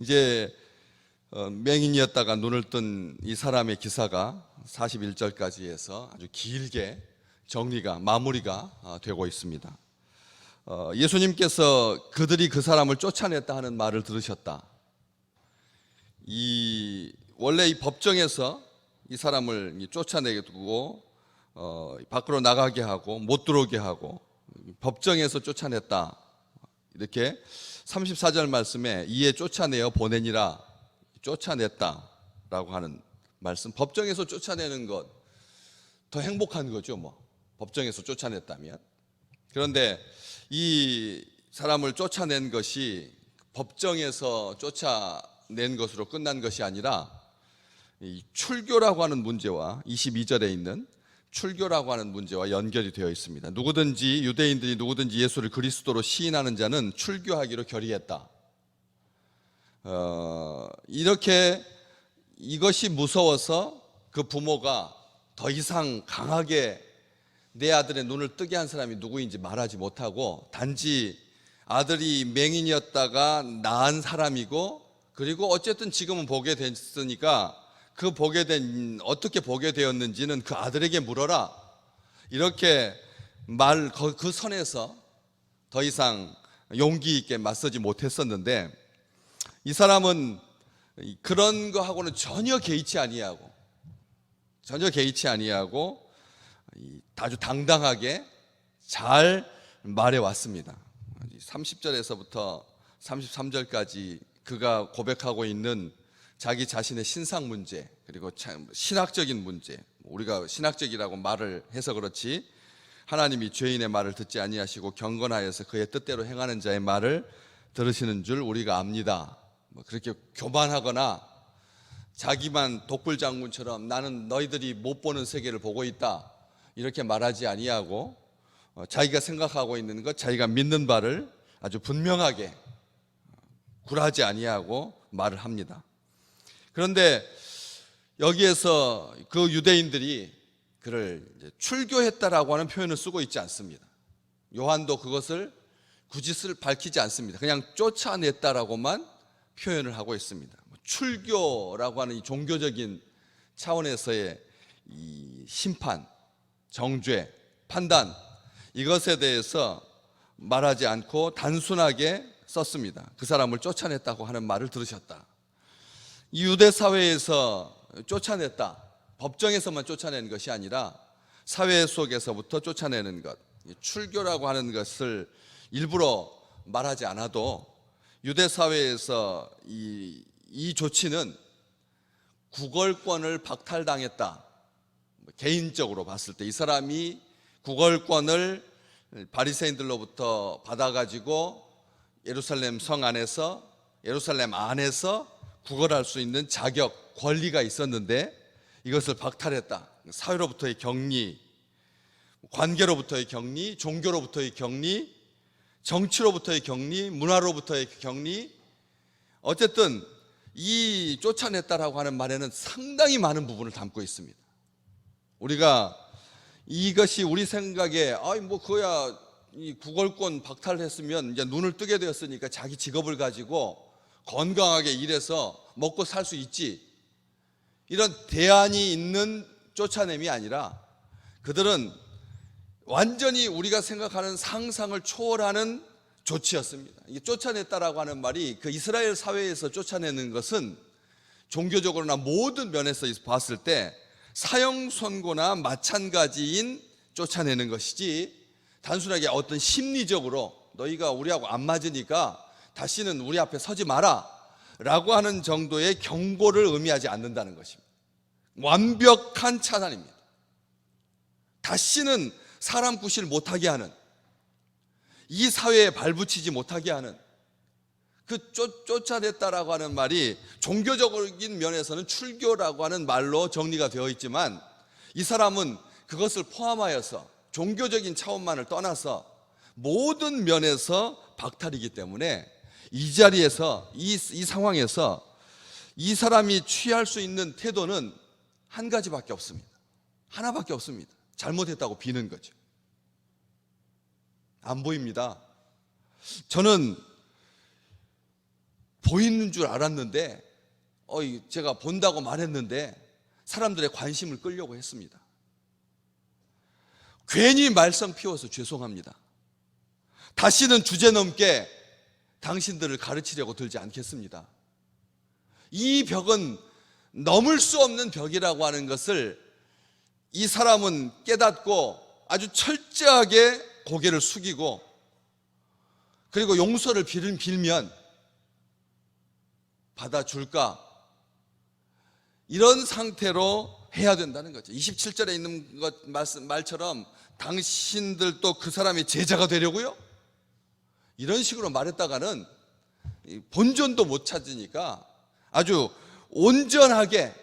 이제 맹인이었다가 눈을 뜬 이 사람의 기사가 41절까지 해서 아주 길게 마무리가 되고 있습니다. 예수님께서 그들이 그 사람을 쫓아냈다 하는 말을 들으셨다. 원래 이 법정에서 이 사람을 쫓아내게 두고 밖으로 나가게 하고 못 들어오게 하고 법정에서 쫓아냈다. 이렇게 34절 말씀에 이에 쫓아내어 보내니라, 쫓아냈다라고 하는 말씀. 법정에서 쫓아내는 것 더 행복한 거죠, 법정에서 쫓아냈다면. 그런데 이 사람을 쫓아낸 것이 법정에서 쫓아낸 것으로 끝난 것이 아니라 이 출교라고 하는 문제와 22절에 있는 출교라고 하는 문제와 연결이 되어 있습니다. 유대인들이 누구든지 예수를 그리스도로 시인하는 자는 출교하기로 결의했다. 이렇게 이것이 무서워서 그 부모가 더 이상 강하게 내 아들의 눈을 뜨게 한 사람이 누구인지 말하지 못하고 단지 아들이 맹인이었다가 나은 사람이고, 그리고 어쨌든 지금은 보게 됐으니까 어떻게 보게 되었는지는 그 아들에게 물어라, 이렇게 그 선에서 더 이상 용기 있게 맞서지 못했었는데, 이 사람은 그런 거하고는 전혀 개의치 아니하고 아주 당당하게 잘 말해왔습니다. 30절에서부터 33절까지 그가 고백하고 있는 자기 자신의 신상 문제, 그리고 신학적인 문제, 우리가 신학적이라고 말을 해서 그렇지 하나님이 죄인의 말을 듣지 아니하시고 경건하여서 그의 뜻대로 행하는 자의 말을 들으시는 줄 우리가 압니다. 그렇게 교만하거나 자기만 독불장군처럼 나는 너희들이 못 보는 세계를 보고 있다, 이렇게 말하지 아니하고 자기가 생각하고 있는 것, 자기가 믿는 바를 아주 분명하게 굴하지 아니하고 말을 합니다. 그런데 여기에서 그 유대인들이 그를 출교했다라고 하는 표현을 쓰고 있지 않습니다. 요한도 그것을 굳이 밝히지 않습니다. 그냥 쫓아냈다라고만 표현을 하고 있습니다. 출교라고 하는 이 종교적인 차원에서의 이 심판, 정죄, 판단, 이것에 대해서 말하지 않고 단순하게 썼습니다. 그 사람을 쫓아냈다고 하는 말을 들으셨다. 이 유대 사회에서 쫓아냈다, 법정에서만 쫓아낸 것이 아니라 사회 속에서부터 쫓아내는 것, 출교라고 하는 것을 일부러 말하지 않아도 유대 사회에서 이 조치는 구걸권을 박탈당했다. 개인적으로 봤을 때 이 사람이 구걸권을 바리새인들로부터 받아가지고 예루살렘 성 안에서, 예루살렘 안에서 구걸할 수 있는 자격, 권리가 있었는데 이것을 박탈했다. 사회로부터의 격리, 관계로부터의 격리, 종교로부터의 격리, 정치로부터의 격리, 문화로부터의 격리, 어쨌든 이 쫓아냈다라고 하는 말에는 상당히 많은 부분을 담고 있습니다. 우리가 이것이 우리 생각에 그거야 이 구걸권 박탈했으면 이제 눈을 뜨게 되었으니까 자기 직업을 가지고 건강하게 일해서 먹고 살 수 있지, 이런 대안이 있는 쫓아냄이 아니라 그들은 완전히 우리가 생각하는 상상을 초월하는 조치였습니다. 이 쫓아냈다라고 하는 말이 그 이스라엘 사회에서 쫓아내는 것은 종교적으로나 모든 면에서 봤을 때 사형 선고나 마찬가지인 쫓아내는 것이지, 단순하게 어떤 심리적으로 너희가 우리하고 안 맞으니까 다시는 우리 앞에 서지 마라 라고 하는 정도의 경고를 의미하지 않는다는 것입니다. 완벽한 차단입니다. 다시는 사람 구실 못하게 하는, 이 사회에 발붙이지 못하게 하는, 그 쫓아냈다라고 하는 말이 종교적인 면에서는 출교라고 하는 말로 정리가 되어 있지만, 이 사람은 그것을 포함하여서 종교적인 차원만을 떠나서 모든 면에서 박탈이기 때문에 이 자리에서, 이 상황에서 이 사람이 취할 수 있는 태도는 한 가지밖에 없습니다. 하나밖에 없습니다. 잘못했다고 비는 거죠. 안 보입니다. 저는 보이는 줄 알았는데 제가 본다고 말했는데 사람들의 관심을 끌려고 했습니다. 괜히 말썽 피워서 죄송합니다. 다시는 주제넘게 당신들을 가르치려고 들지 않겠습니다. 이 벽은 넘을 수 없는 벽이라고 하는 것을 이 사람은 깨닫고 아주 철저하게 고개를 숙이고, 그리고 용서를 빌면 받아줄까, 이런 상태로 해야 된다는 거죠. 27절에 있는 것 말처럼 당신들도 그 사람의 제자가 되려고요? 이런 식으로 말했다가는 본전도 못 찾으니까 아주 온전하게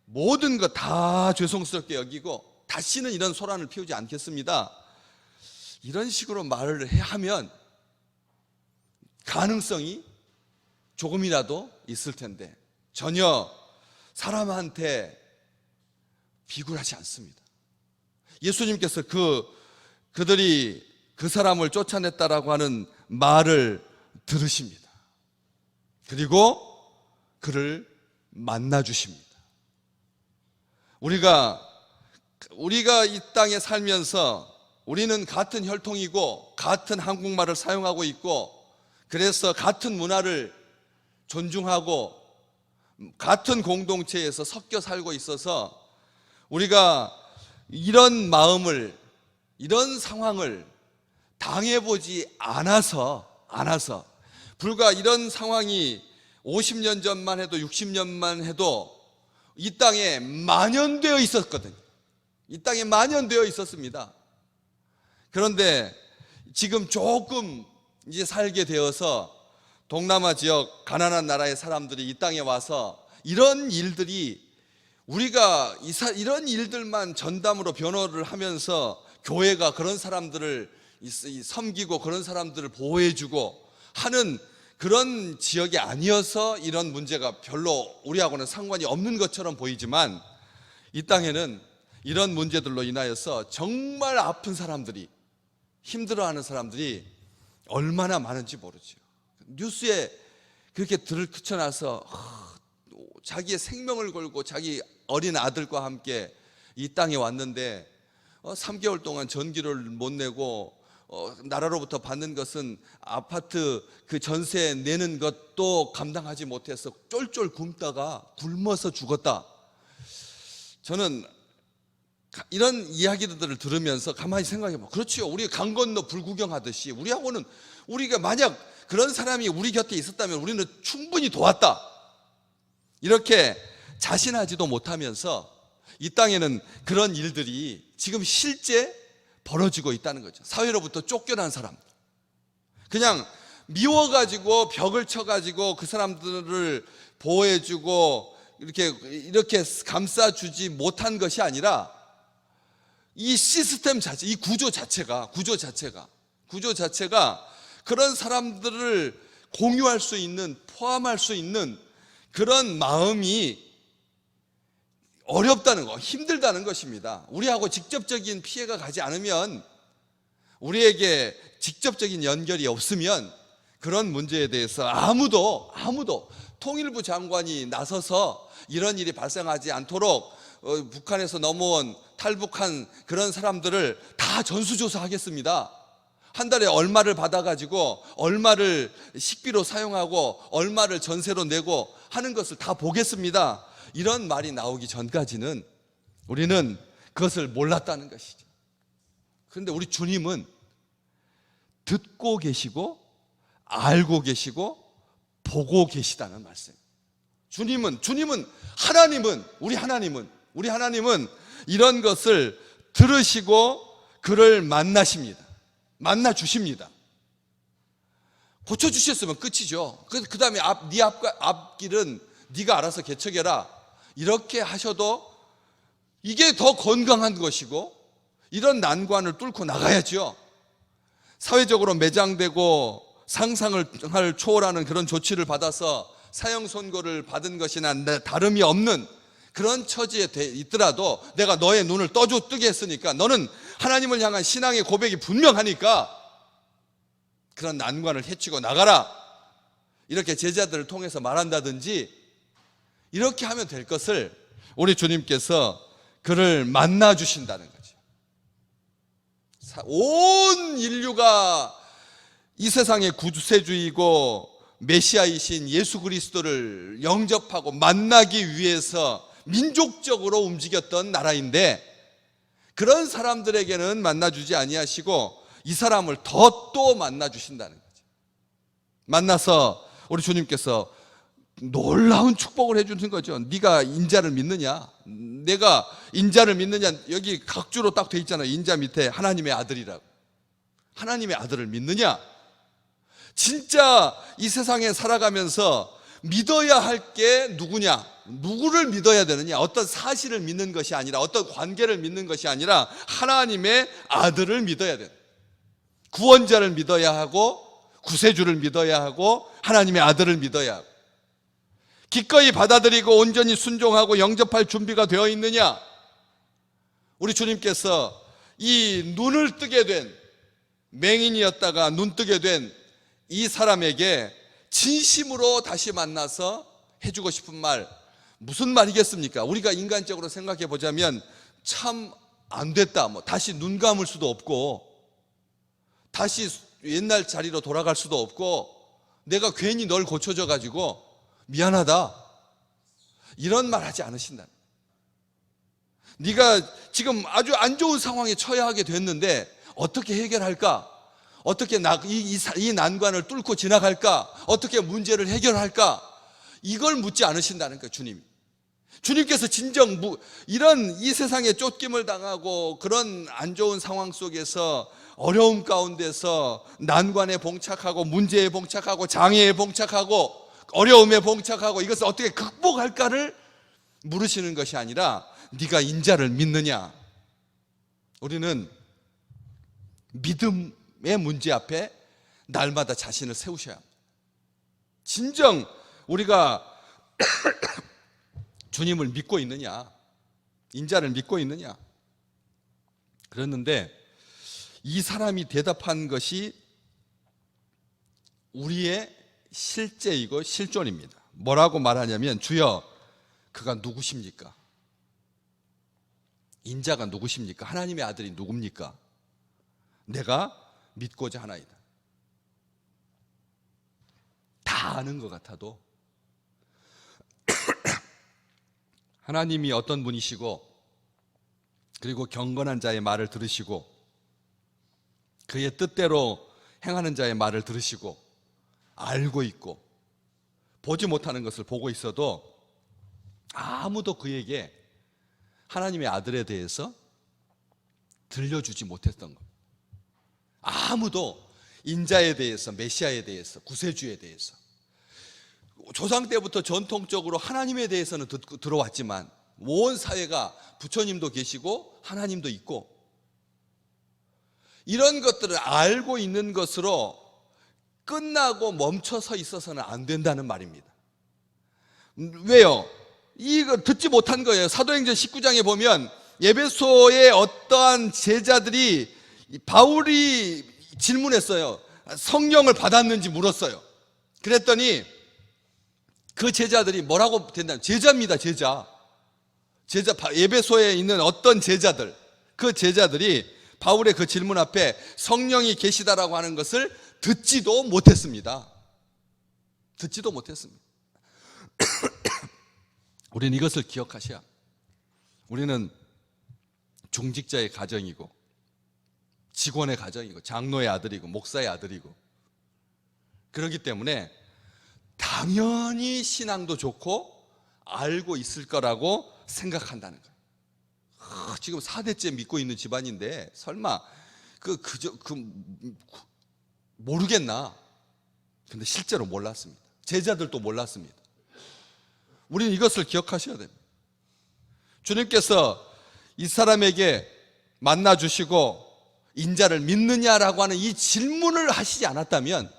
모든 것 다 죄송스럽게 여기고 다시는 이런 소란을 피우지 않겠습니다, 이런 식으로 말을 하면 가능성이 조금이라도 있을 텐데 전혀 사람한테 비굴하지 않습니다. 예수님께서 그들이 그 사람을 쫓아냈다라고 하는 말을 들으십니다. 그리고 그를 만나 주십니다. 우리가 이 땅에 살면서 우리는 같은 혈통이고 같은 한국말을 사용하고 있고, 그래서 같은 문화를 존중하고 같은 공동체에서 섞여 살고 있어서 우리가 이런 마음을, 이런 상황을 당해보지 않아서 불과 이런 상황이 50년 전만 해도 60년만 해도 이 땅에 만연되어 있었거든요. 이 땅에 만연되어 있었습니다. 그런데 지금 조금 이제 살게 되어서 동남아 지역 가난한 나라의 사람들이 이 땅에 와서 이런 일들이, 우리가 이런 일들만 전담으로 변호를 하면서 교회가 그런 사람들을 섬기고 그런 사람들을 보호해주고 하는 그런 지역이 아니어서 이런 문제가 별로 우리하고는 상관이 없는 것처럼 보이지만, 이 땅에는 이런 문제들로 인하여서 정말 아픈 사람들이, 힘들어하는 사람들이 얼마나 많은지 모르죠. 뉴스에 그렇게 들춰나서 자기의 생명을 걸고 자기 어린 아들과 함께 이 땅에 왔는데 3개월 동안 전기를 못 내고 나라로부터 받는 것은 아파트 그 전세 내는 것도 감당하지 못해서 쫄쫄 굶다가 굶어서 죽었다. 저는 이런 이야기들을 들으면서 가만히 생각해보면, 그렇지요, 우리 강 건너 불구경하듯이 우리가 만약 그런 사람이 우리 곁에 있었다면 우리는 충분히 도왔다, 이렇게 자신하지도 못하면서 이 땅에는 그런 일들이 지금 실제 벌어지고 있다는 거죠. 사회로부터 쫓겨난 사람들, 그냥 미워가지고 벽을 쳐가지고 그 사람들을 보호해주고 이렇게 감싸주지 못한 것이 아니라 이 시스템 자체, 이 구조 자체가 그런 사람들을 공유할 수 있는, 포함할 수 있는 그런 마음이 어렵다는 거, 힘들다는 것입니다. 우리하고 직접적인 피해가 가지 않으면, 우리에게 직접적인 연결이 없으면 그런 문제에 대해서 아무도 통일부 장관이 나서서 이런 일이 발생하지 않도록 북한에서 넘어온 탈북한 그런 사람들을 다 전수조사하겠습니다, 한 달에 얼마를 받아가지고 얼마를 식비로 사용하고 얼마를 전세로 내고 하는 것을 다 보겠습니다, 이런 말이 나오기 전까지는 우리는 그것을 몰랐다는 것이죠. 그런데 우리 주님은 듣고 계시고 알고 계시고 보고 계시다는 말씀. 우리 하나님은 이런 것을 들으시고 그를 만나 주십니다. 고쳐주셨으면 끝이죠. 그 다음에 네 앞길은 네가 알아서 개척해라, 이렇게 하셔도 이게 더 건강한 것이고, 이런 난관을 뚫고 나가야죠. 사회적으로 매장되고 상상을 초월하는 그런 조치를 받아서 사형 선고를 받은 것이나 다름이 없는 그런 처지에 있더라도 내가 너의 눈을 뜨게 했으니까, 너는 하나님을 향한 신앙의 고백이 분명하니까 그런 난관을 헤치고 나가라, 이렇게 제자들을 통해서 말한다든지 이렇게 하면 될 것을 우리 주님께서 그를 만나 주신다는 거죠. 온 인류가 이 세상의 구세주이고 메시아이신 예수 그리스도를 영접하고 만나기 위해서 민족적으로 움직였던 나라인데, 그런 사람들에게는 만나주지 아니하시고 이 사람을 더 또 만나주신다는 거죠. 만나서 우리 주님께서 놀라운 축복을 해주는 거죠. 네가 인자를 믿느냐? 내가 인자를 믿느냐? 여기 각주로 딱 돼 있잖아요. 인자 밑에 하나님의 아들이라고. 하나님의 아들을 믿느냐? 진짜 이 세상에 살아가면서 믿어야 할 게 누구냐? 누구를 믿어야 되느냐? 어떤 사실을 믿는 것이 아니라, 어떤 관계를 믿는 것이 아니라 하나님의 아들을 믿어야 돼. 구원자를 믿어야 하고, 구세주를 믿어야 하고, 하나님의 아들을 믿어야 하고. 기꺼이 받아들이고 온전히 순종하고 영접할 준비가 되어 있느냐? 우리 주님께서 이 눈을 뜨게 된, 맹인이었다가 눈 뜨게 된 이 사람에게 진심으로 다시 만나서 해주고 싶은 말, 무슨 말이겠습니까? 우리가 인간적으로 생각해 보자면 참 안 됐다, 다시 눈 감을 수도 없고, 다시 옛날 자리로 돌아갈 수도 없고, 내가 괜히 널 고쳐줘 가지고 미안하다, 이런 말 하지 않으신다. 네가 지금 아주 안 좋은 상황에 처해야 하게 됐는데 어떻게 해결할까? 어떻게 이 난관을 뚫고 지나갈까? 어떻게 문제를 해결할까? 이걸 묻지 않으신다는 거예요, 주님이. 주님께서 진정 이런 이 세상에 쫓김을 당하고 그런 안 좋은 상황 속에서 어려움 가운데서 난관에 봉착하고 문제에 봉착하고 장애에 봉착하고 어려움에 봉착하고 이것을 어떻게 극복할까를 물으시는 것이 아니라 네가 인자를 믿느냐? 우리는 믿음의 문제 앞에 날마다 자신을 세우셔야 합니다. 진정 우리가 주님을 믿고 있느냐? 인자를 믿고 있느냐? 그랬는데 이 사람이 대답한 것이 우리의 실제이고 실존입니다. 뭐라고 말하냐면, 주여, 그가 누구십니까? 인자가 누구십니까? 하나님의 아들이 누굽니까? 내가 믿고자 하나이다. 다 아는 것 같아도 하나님이 어떤 분이시고, 그리고 경건한 자의 말을 들으시고 그의 뜻대로 행하는 자의 말을 들으시고 알고 있고, 보지 못하는 것을 보고 있어도 아무도 그에게 하나님의 아들에 대해서 들려주지 못했던 것. 아무도 인자에 대해서, 메시아에 대해서, 구세주에 대해서, 조상 때부터 전통적으로 하나님에 대해서는 듣고 들어왔지만 온 사회가 부처님도 계시고 하나님도 있고 이런 것들을 알고 있는 것으로 끝나고 멈춰서 있어서는 안 된다는 말입니다. 왜요? 이거 듣지 못한 거예요. 사도행전 19장에 보면 에베소의 어떠한 제자들이 바울이 질문했어요. 성령을 받았는지 물었어요. 그랬더니 그 제자들이 뭐라고 된다면, 제자입니다, 제자. 에베소에 있는 어떤 제자들, 그 제자들이 바울의 그 질문 앞에 성령이 계시다라고 하는 것을 듣지도 못했습니다. 듣지도 못했습니다. 우리는 이것을 기억하셔야 합니다. 우리는 중직자의 가정이고, 직원의 가정이고, 장로의 아들이고, 목사의 아들이고, 그렇기 때문에 당연히 신앙도 좋고 알고 있을 거라고 생각한다는 거예요. 지금 4대째 믿고 있는 집안인데 설마 모르겠나? 근데 실제로 몰랐습니다. 제자들도 몰랐습니다. 우리는 이것을 기억하셔야 됩니다. 주님께서 이 사람에게 만나 주시고 인자를 믿느냐라고 하는 이 질문을 하시지 않았다면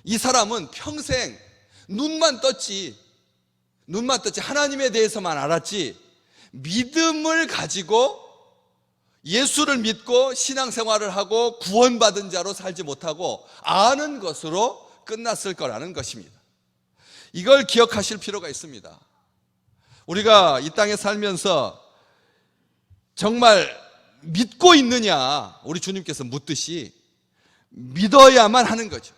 이 사람은 평생 눈만 떴지 하나님에 대해서만 알았지, 믿음을 가지고 예수를 믿고 신앙생활을 하고 구원받은 자로 살지 못하고 아는 것으로 끝났을 거라는 것입니다. 이걸 기억하실 필요가 있습니다. 우리가 이 땅에 살면서 정말 믿고 있느냐, 우리 주님께서 묻듯이 믿어야만 하는 거죠.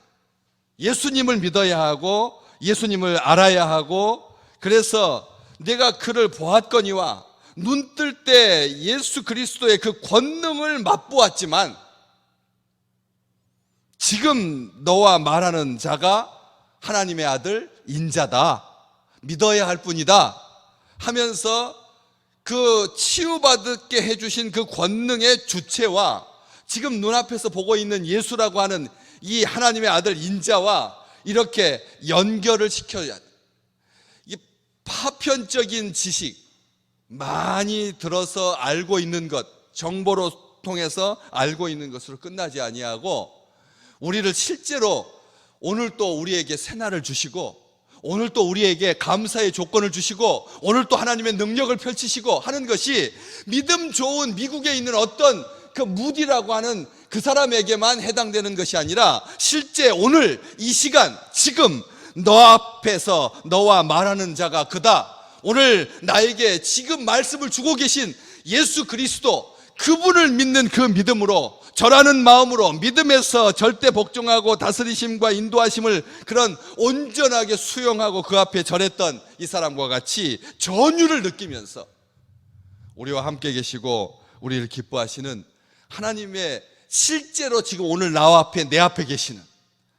예수님을 믿어야 하고 예수님을 알아야 하고, 그래서 내가 그를 보았거니와 눈 뜰 때 예수 그리스도의 그 권능을 맛보았지만 지금 너와 말하는 자가 하나님의 아들 인자다, 믿어야 할 뿐이다 하면서 그 치유받게 해주신 그 권능의 주체와 지금 눈앞에서 보고 있는 예수라고 하는 이 하나님의 아들 인자와 이렇게 연결을 시켜야 돼. 이 파편적인 지식, 많이 들어서 알고 있는 것, 정보로 통해서 알고 있는 것으로 끝나지 아니하고, 우리를 실제로 오늘 또 우리에게 새날을 주시고, 오늘 또 우리에게 감사의 조건을 주시고, 오늘 또 하나님의 능력을 펼치시고 하는 것이 믿음 좋은 미국에 있는 어떤 그 무디라고 하는 그 사람에게만 해당되는 것이 아니라 실제 오늘 이 시간 지금 너 앞에서 너와 말하는 자가 그다, 오늘 나에게 지금 말씀을 주고 계신 예수 그리스도, 그분을 믿는 그 믿음으로, 절하는 마음으로 믿음에서 절대 복종하고 다스리심과 인도하심을 그런 온전하게 수용하고 그 앞에 절했던 이 사람과 같이 전율을 느끼면서 우리와 함께 계시고 우리를 기뻐하시는 하나님의, 실제로 지금 오늘 나와 앞에 내 앞에 계시는,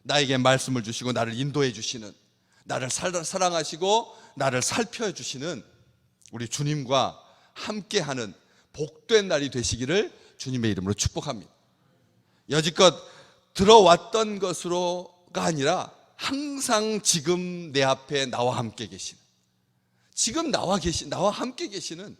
나에게 말씀을 주시고 나를 인도해 주시는, 나를 사랑하시고 나를 살펴주시는 우리 주님과 함께하는 복된 날이 되시기를 주님의 이름으로 축복합니다. 여지껏 들어왔던 것으로가 아니라 항상 지금 내 앞에 나와 함께 계시는, 지금 나와 함께 계시는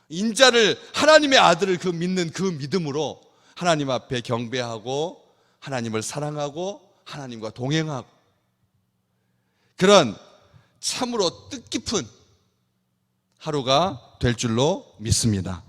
인자를, 하나님의 아들을 그 믿는 그 믿음으로 하나님 앞에 경배하고 하나님을 사랑하고 하나님과 동행하고, 그런 참으로 뜻깊은 하루가 될 줄로 믿습니다.